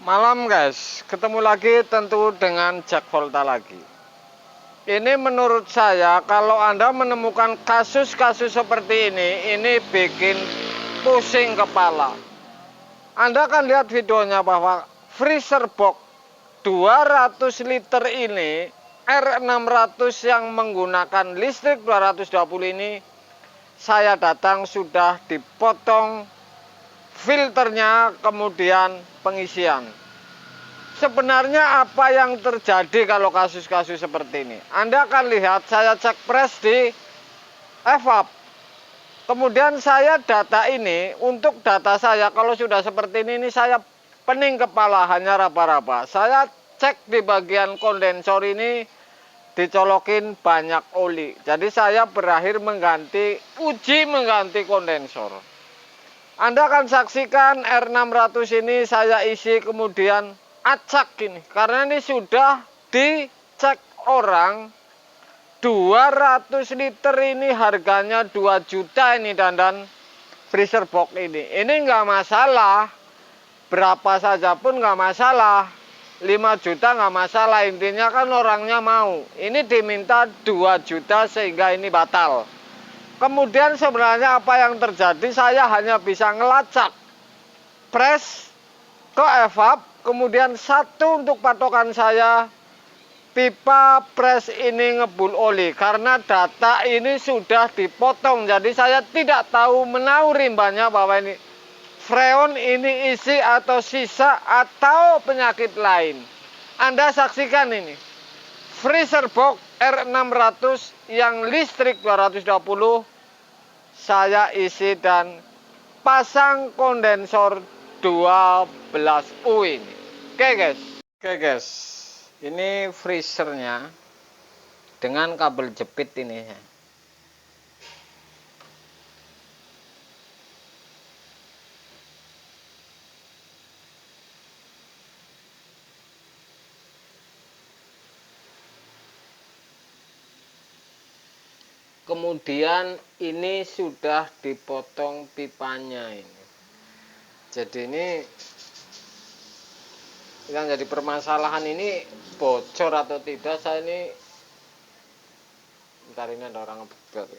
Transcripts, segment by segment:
Malam guys, ketemu lagi tentu dengan Jack Volta lagi. Ini menurut saya kalau Anda menemukan kasus-kasus seperti ini bikin pusing kepala. Anda akan lihat videonya bahwa freezer box 200 liter ini R600 yang menggunakan listrik 220 ini, saya datang sudah dipotong filternya, kemudian pengisian. Sebenarnya apa yang terjadi kalau kasus-kasus seperti ini? Anda akan lihat saya cek press di evap. Kemudian saya data ini, untuk data saya kalau sudah seperti ini saya pening kepala, hanya raba-raba. Saya cek di bagian kondensor ini dicolokin banyak oli. Jadi saya berakhir uji mengganti kondensor. Anda akan saksikan R600 ini saya isi kemudian acak ini. Karena ini sudah dicek orang 200 liter ini harganya 2 juta ini dandan freezer box ini. Ini nggak masalah. Berapa saja pun nggak masalah. 5 juta nggak masalah. Intinya kan orangnya mau. Ini diminta 2 juta sehingga ini batal. Kemudian sebenarnya apa yang terjadi, saya hanya bisa ngelacak press ke evap, kemudian satu untuk patokan saya, pipa press ini ngebul oli, karena data ini sudah dipotong, jadi saya tidak tahu menahu rimbanya bahwa ini freon ini isi atau sisa atau penyakit lain. Anda saksikan ini, freezer box R600 yang listrik 220, saya isi dan pasang kondensor 12U ini. Oke guys, ini freezernya dengan kabel jepit ini. Kemudian ini sudah dipotong pipanya ini. Jadi ini yang jadi permasalahan ini bocor atau tidak, saya ini bentar, ini ada orang ngebegal.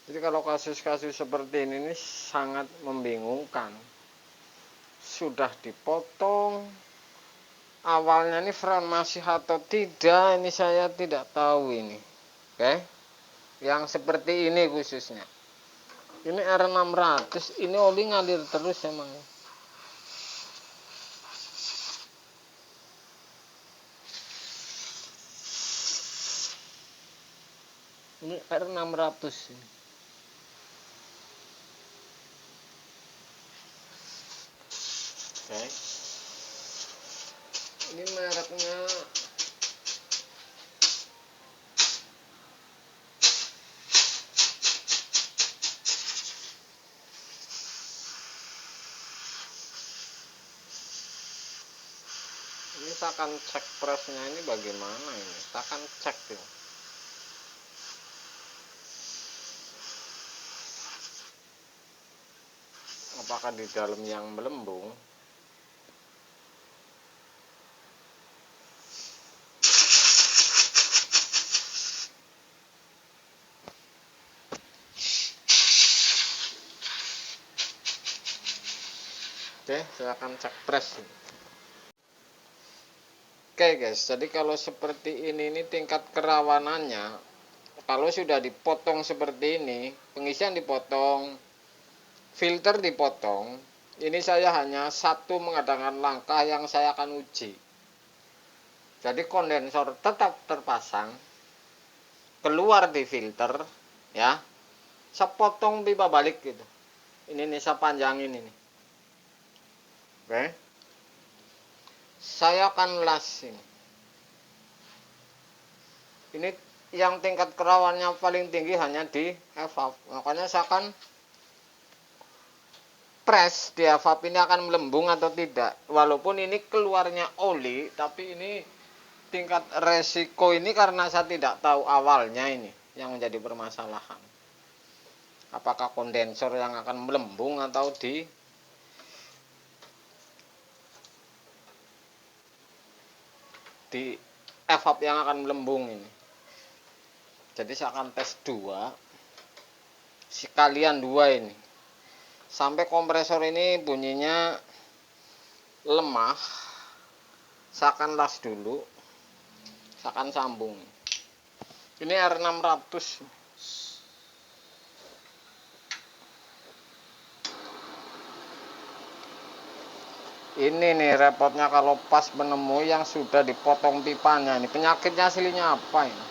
Jadi kalau kasus-kasus seperti ini sangat membingungkan. Sudah dipotong, awalnya ini freon masih atau tidak, ini saya tidak tahu ini. Oke, yang seperti ini khususnya. Ini R600, ini oli ngalir terus emang. Ini R600 ini. Oke. Ini mereknya ini, kita akan cek pressnya ini bagaimana ini, kita akan cek ya. Apakah di dalam yang melembung? Oke, saya akan cek press. Oke guys, jadi kalau seperti ini tingkat kerawanannya. Kalau sudah dipotong seperti ini, pengisian dipotong, filter dipotong, ini saya hanya satu mengadakan langkah yang saya akan uji. Jadi kondensor tetap terpasang, keluar di filter, ya. Saya potong pipa balik gitu. Ini nih saya panjangin ini. Oke. Saya akan las ini. Ini yang tingkat kerawannya paling tinggi hanya di evap. Makanya saya akan press di evap ini akan melembung atau tidak. Walaupun ini keluarnya oli, tapi ini tingkat resiko ini karena saya tidak tahu awalnya ini yang menjadi permasalahan. Apakah kondensor yang akan melembung atau di evap yang akan melembung ini. Jadi saya akan tes 2 sekalian 2 ini sampai kompresor ini bunyinya lemah. Saya akan las dulu, saya akan sambung. Ini R600. Ini nih repotnya kalau pas menemui yang sudah dipotong pipanya. Ini penyakitnya aslinya apa ini?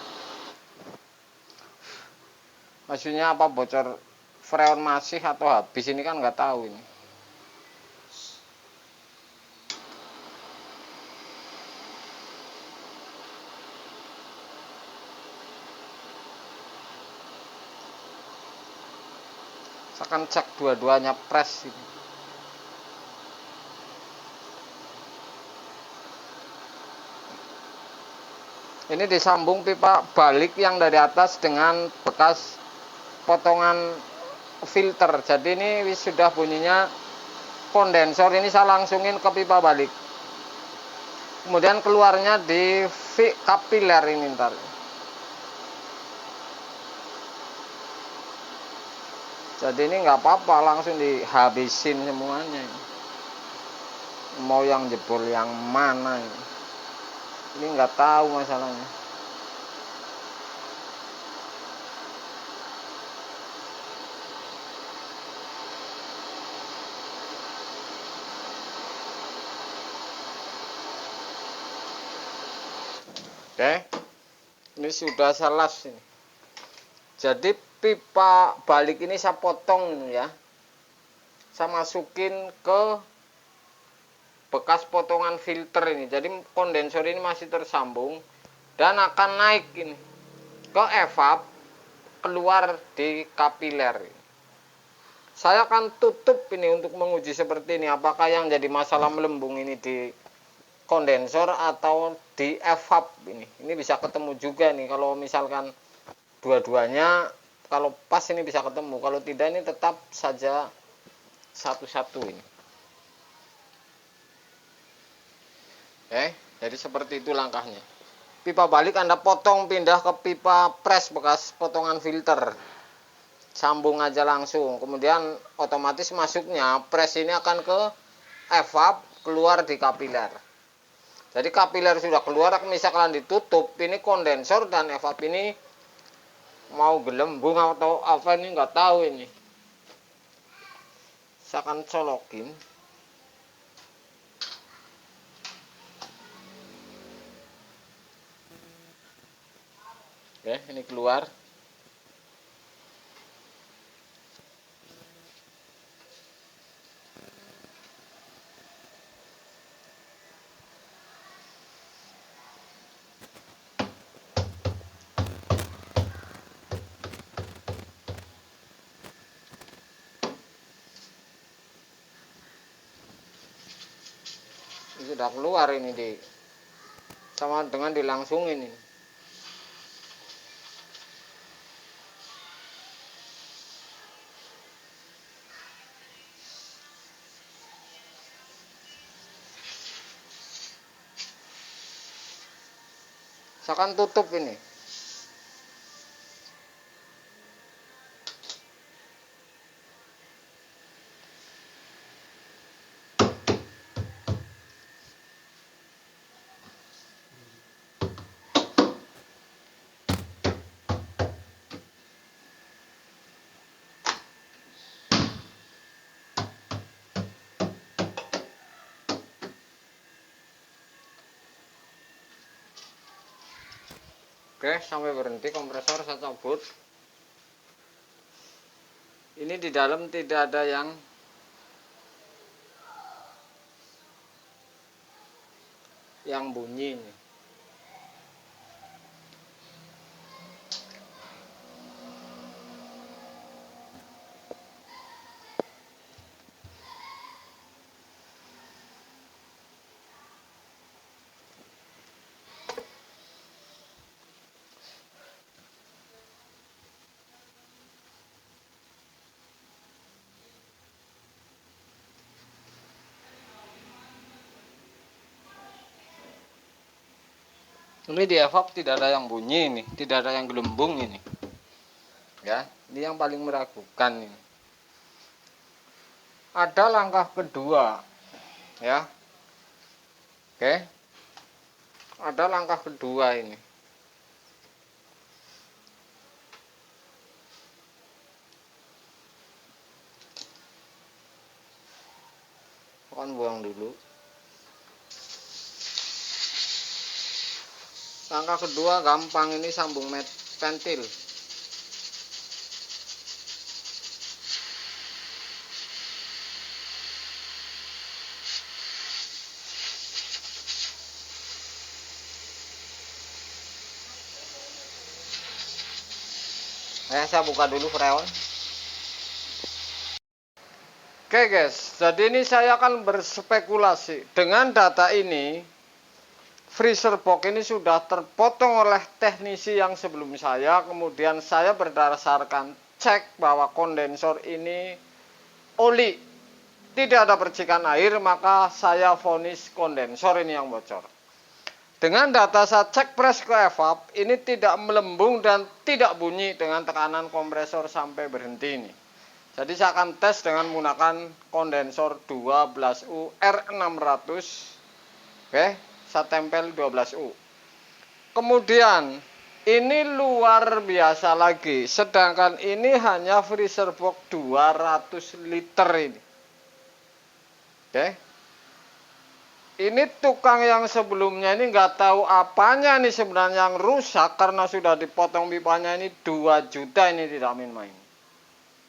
Maksudnya apa, bocor freon masih atau habis, ini kan nggak tahu ini. Saya akan cek dua-duanya press ini. Ini disambung pipa balik yang dari atas dengan bekas potongan filter. Jadi ini sudah bunyinya kondensor, ini saya langsungin ke pipa balik. Kemudian keluarnya di kapiler ini ntar. Jadi ini nggak apa-apa, langsung dihabisin semuanya. Mau yang jebol yang mana ini? Ini nggak tahu masalahnya. Oke, ini sudah saya las ini. Jadi pipa balik ini saya potong ini ya. Saya masukin ke bekas potongan filter ini. Jadi kondensor ini masih tersambung dan akan naik ini ke evap, keluar di kapiler. Saya akan tutup ini untuk menguji seperti ini, apakah yang jadi masalah melembung ini di kondensor atau di evap ini. Ini bisa ketemu juga nih kalau misalkan dua-duanya kalau pas ini bisa ketemu, kalau tidak ini tetap saja satu-satu ini. Oke, jadi seperti itu langkahnya. Pipa balik Anda potong, pindah ke pipa press bekas potongan filter. Sambung aja langsung. Kemudian otomatis masuknya press ini akan ke evap, keluar di kapiler. Jadi kapiler sudah keluar, misalkan ditutup, ini kondensor dan evap ini mau gelembung atau apa ini nggak tahu ini. Saya akan colokin. Oke, ini keluar. Ini sudah keluar ini sama dengan dilangsungin ini. Saya akan tutup ini. Oke, sampai berhenti kompresor saya cabut. Ini di dalam tidak ada yang bunyi nih. Ini di evap tidak ada yang bunyi ini, tidak ada yang gelembung ini. Ya, ini yang paling meragukan ini. Ada langkah kedua, ya. Oke. Ada langkah kedua ini. Akan buang dulu. Langkah kedua gampang, ini sambung ventil. Saya buka dulu freon. Oke guys, jadi ini saya akan berspekulasi. Dengan data ini, freezer box ini sudah terpotong oleh teknisi yang sebelum saya. Kemudian saya berdasarkan cek bahwa kondensor ini oli, tidak ada percikan air, maka saya vonis kondensor ini yang bocor. Dengan data saya cek press ke evap, ini tidak melembung dan tidak bunyi dengan tekanan kompresor sampai berhenti ini. Jadi saya akan tes dengan menggunakan kondensor 12U R600. Oke, saya tempel 12U. Kemudian ini luar biasa lagi, sedangkan ini hanya freezer box 200 liter ini. Oke. Ini tukang yang sebelumnya ini nggak tahu apanya nih sebenarnya yang rusak, karena sudah dipotong pipanya ini 2 juta ini tidak main-main.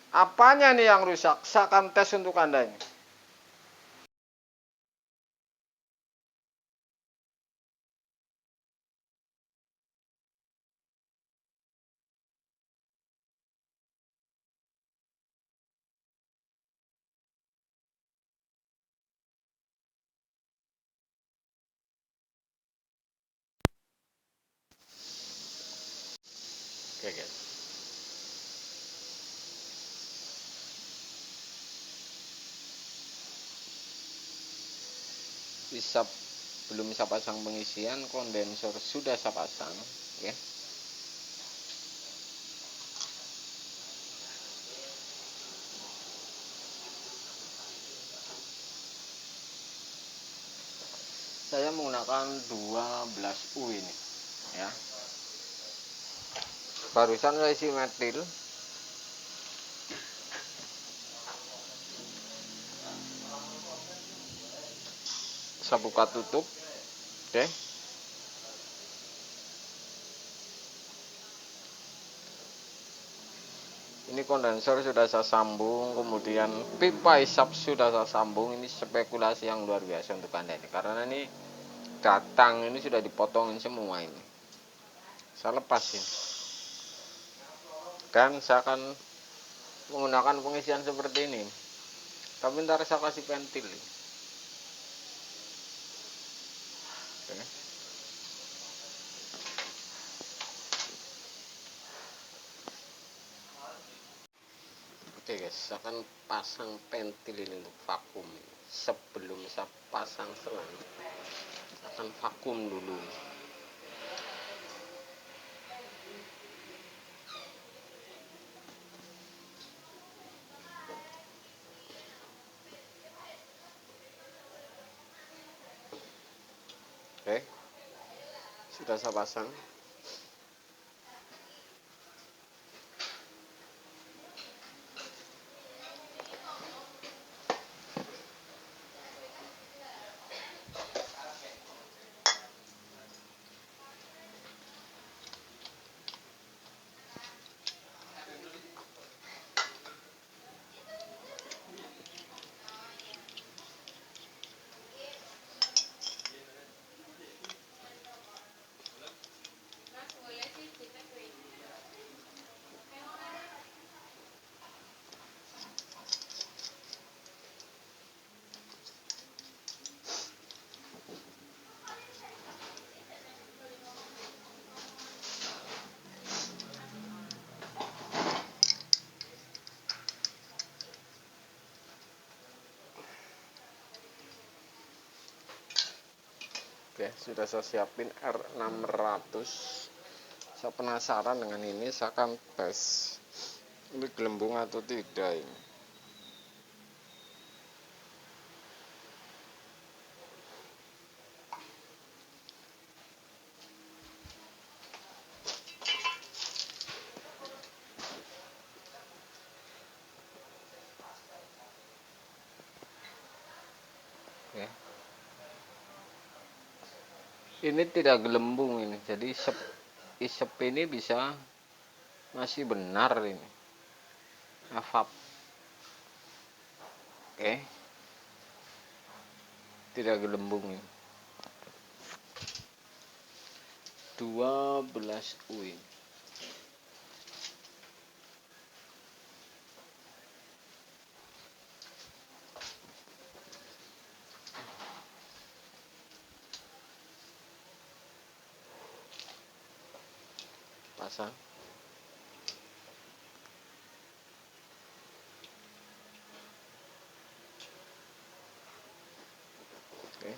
Apanya nih yang rusak? Saya akan tes untuk Anda ini. Oke guys. Belum saya pasang pengisian, kondensor sudah saya pasang, ya. Saya menggunakan 12U ini, ya. Barusan saya isi metil. Saya buka tutup, oke. Ini kondensor sudah saya sambung, kemudian pipa isap sudah saya sambung. Ini spekulasi yang luar biasa untuk Anda ini, karena ini datang ini sudah dipotongin semua ini. Saya lepasin, dan saya akan menggunakan pengisian seperti ini. Tapi ntar saya kasih ventil. Oke. Oke guys, saya akan pasang ventil ini untuk vakum. Sebelum saya pasang selang, saya akan vakum dulu. Oke, sudah saya pasang. sudah saya siapin R600. Saya penasaran dengan ini, saya akan tes ini gelembung atau tidak ini. Oke. Ini tidak gelembung ini, jadi isep ini bisa masih benar ini evap. Oke, tidak gelembung ini. 12 UI. Pasang. Oke.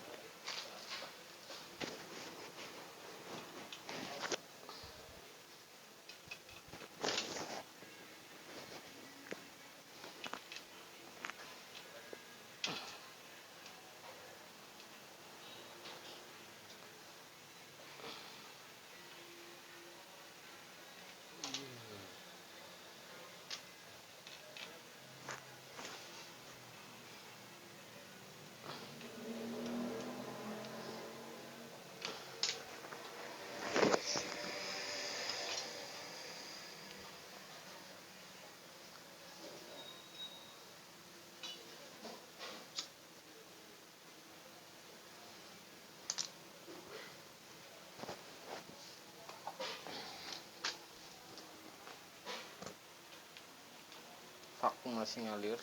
Vakum masih ngalir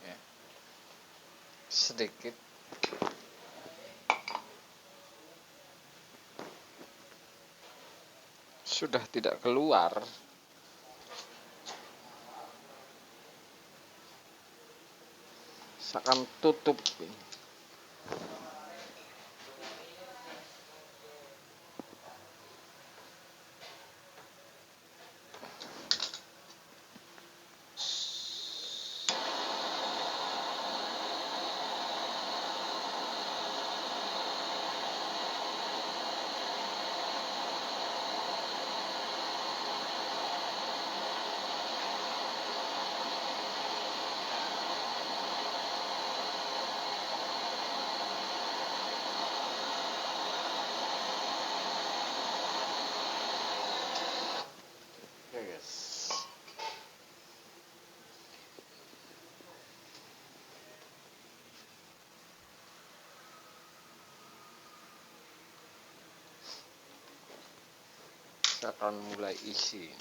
ya. Sedikit. Sudah tidak keluar. Saya akan tutup ini. Oke guys. Saya akan mulai isi.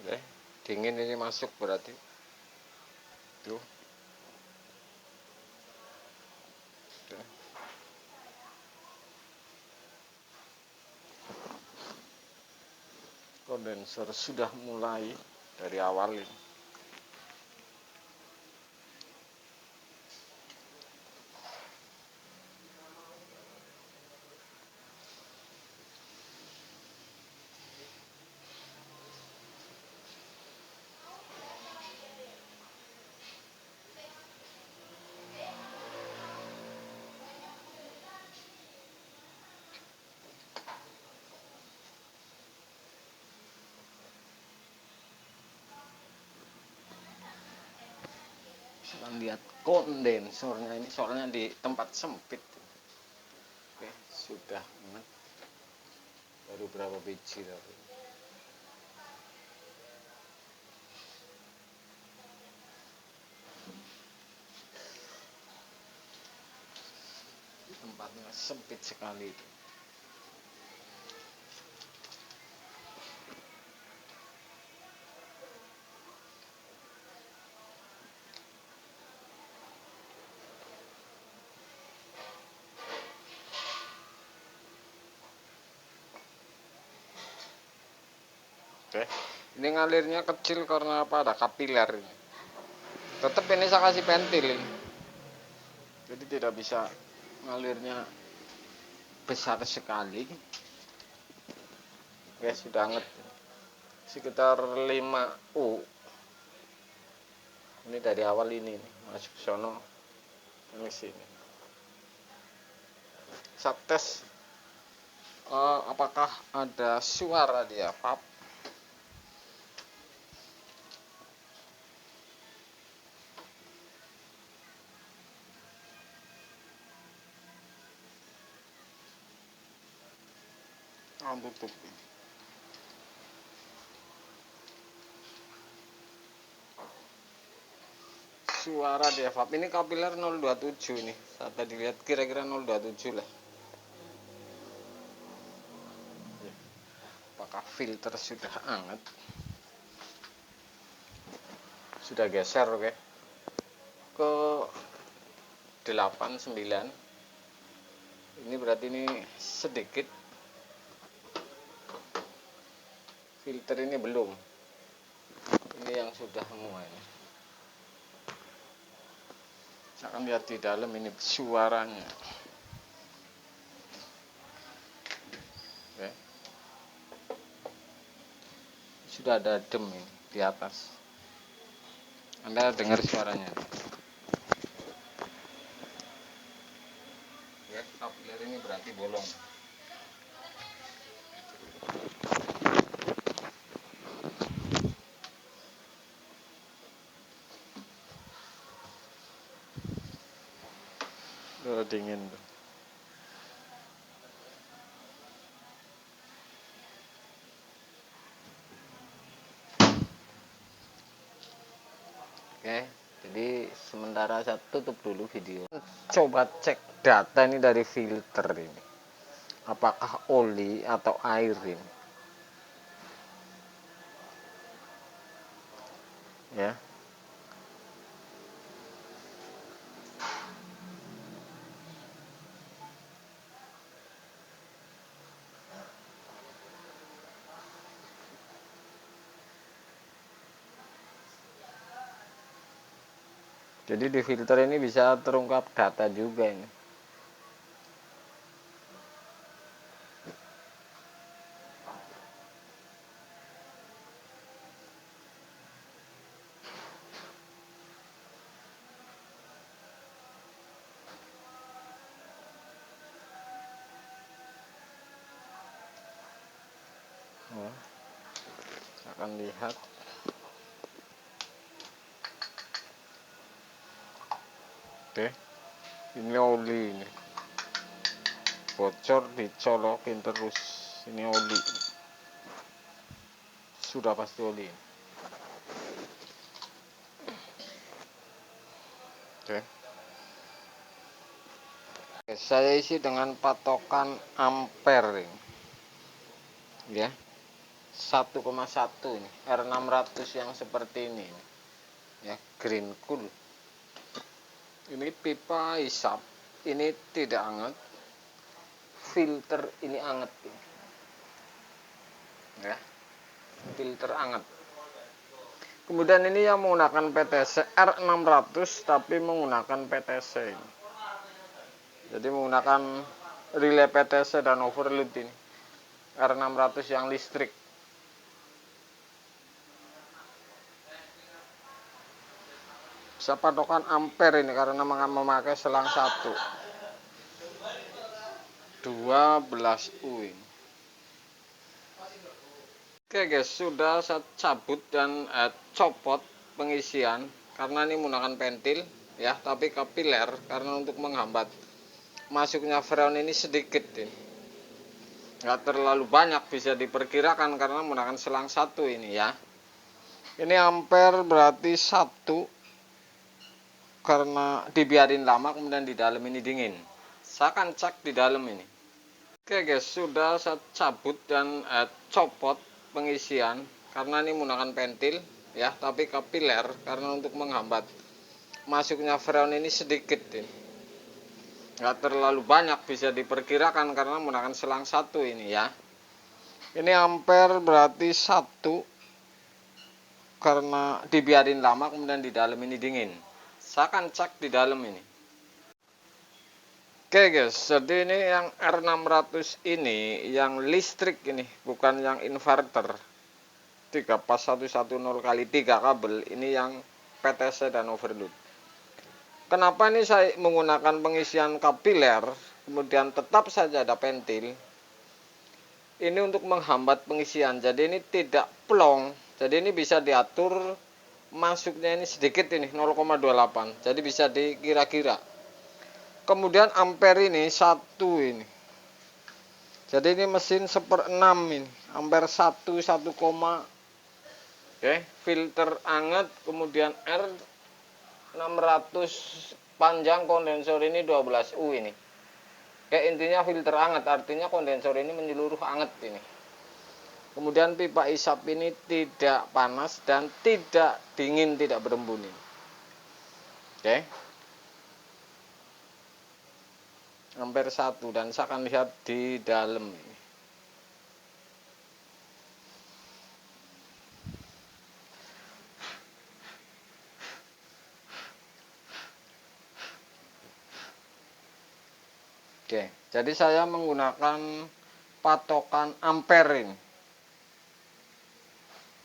Oke, dingin ini masuk berarti. Tuh. Oke. Kondenser sudah mulai dari awal ini. Kita lihat kondensornya ini, soalnya di tempat sempit. Oke, sudah baru berapa biji tadi. Tempatnya sempit sekali itu. Oke. Ini ngalirnya kecil karena apa? Ada kapiler ini. Tetap ini saya kasih pentil ini. Jadi tidak bisa ngalirnya besar sekali. Ya sudah anget. Sekitar 5 U. Ini dari awal ini nih, masuk sono ini sini. Saya tes apakah ada suara dia, Pap. Tutup. Suara dia, Pap. Ini kapiler 027 ini. Saya tadi lihat kira-kira 027 lah. Apakah filter sudah hangat? Sudah geser, oke. Ke 8 9. Ini berarti ini sedikit. Filter ini belum. Ini yang sudah semua ini. Saya akan lihat di dalam ini suaranya. Oke. Sudah ada dem ini di atas. Anda dengar suaranya. Ya, kapiler ini berarti bolong. Dingin tuh. Oke, jadi sementara saya tutup dulu video. Coba cek data ini dari filter ini. Apakah oli atau air ini? Ya. Jadi di filter ini bisa terungkap data juga ini. Nah, akan lihat. Oke, ini oli ini. Bocor dicolokin terus. Ini oli. Sudah pasti oli. Oke. Saya isi dengan patokan ampere ini. Ya. 1,1 ini. R600 yang seperti ini. Ya, green cool. Ini pipa hisap. Ini tidak hangat. Filter ini hangat. Ya. Filter hangat. Kemudian ini yang menggunakan PTC R600 tapi menggunakan PTC ini. Jadi menggunakan relay PTC dan overload ini. R600 yang listrik. Saya patokan ampere ini karena memakai selang 12 U ini. Oke guys, sudah saya cabut dan copot pengisian karena ini menggunakan pentil ya, tapi kapiler karena untuk menghambat masuknya freon ini sedikit ini. Nggak terlalu banyak, bisa diperkirakan karena menggunakan selang 1 ini ya. Ini ampere berarti 1 karena dibiarin lama kemudian di dalam ini dingin. Saya akan cek di dalam ini. Oke guys, sudah saya cabut dan copot pengisian karena ini menggunakan pentil ya, tapi kapiler karena untuk menghambat masuknya freon ini sedikit ini. Nggak terlalu banyak, bisa diperkirakan karena menggunakan selang 1 ini ya. Ini ampere berarti 1, karena dibiarin lama kemudian di dalam ini dingin. Saya akan cek di dalam ini. Oke guys, jadi ini yang R600 ini yang listrik ini, bukan yang inverter. 3 pas 110 kali 3 kabel, ini yang PTC dan overload. Kenapa ini saya menggunakan pengisian kapiler, kemudian tetap saja ada pentil. Ini untuk menghambat pengisian, jadi ini tidak plong. Jadi ini bisa diatur masuknya ini sedikit ini 0,28, jadi bisa dikira-kira. Kemudian ampere ini 1 ini. Jadi ini mesin 1/6 ini. Ampere 1, 1, oke, filter anget, kemudian R600 panjang, kondensor ini 12U ini. Oke, intinya filter anget, artinya kondensor ini menyeluruh anget ini. Kemudian pipa isap ini tidak panas dan tidak dingin, tidak berembun ini. Oke. Ampere 1, dan saya akan lihat di dalam ini. Oke, jadi saya menggunakan patokan ampere ini.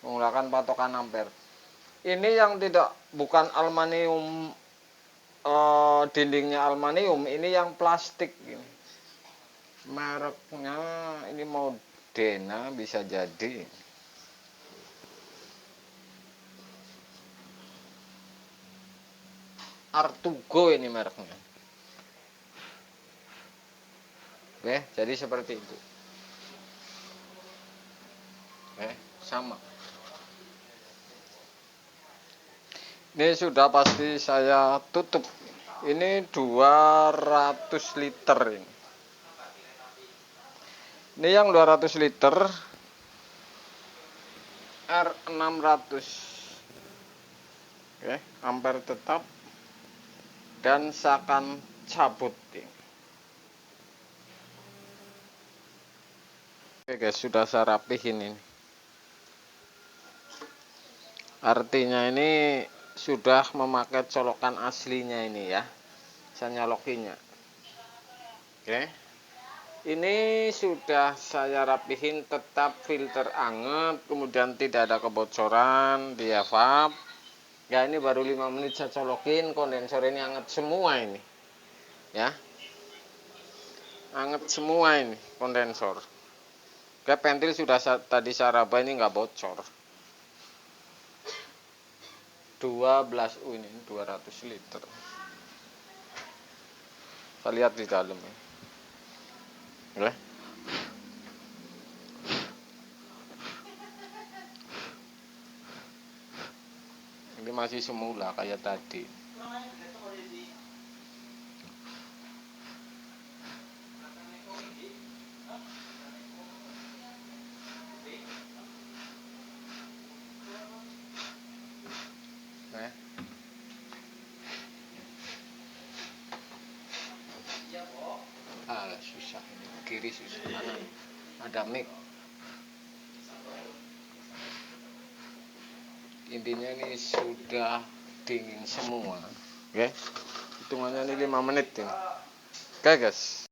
Menggunakan patokan ampere. Ini yang bukan aluminium, dindingnya aluminium, ini yang plastik ini. Mereknya ini Modena, bisa jadi. Artugo ini mereknya. Oke, jadi seperti itu. Oke, sama. Ini sudah pasti saya tutup. Ini 200 liter ini. Ini yang 200 liter R600. Oke, ampere tetap. Dan saya akan cabut ini. Oke guys, sudah saya rapihin ini. Artinya ini sudah memakai colokan aslinya ini ya. Saya nyolokinnya. Oke. Ini sudah saya rapihin, tetap filter anget, kemudian tidak ada kebocoran di evap. Ya, ini baru 5 menit saya colokin, kondensor ini anget semua ini. Ya. Anget semua ini kondensor. Oke, pentil sudah tadi saya raba, ini nggak bocor. 12U ini 200 liter. Kita lihat di dalam ya. Oke. Ini masih semula kayak tadi. Susah ini, kiri susah, kanan ada mic. Intinya ini sudah dingin semua. Oke, hitungannya ini 5 menit ini. Oke guys.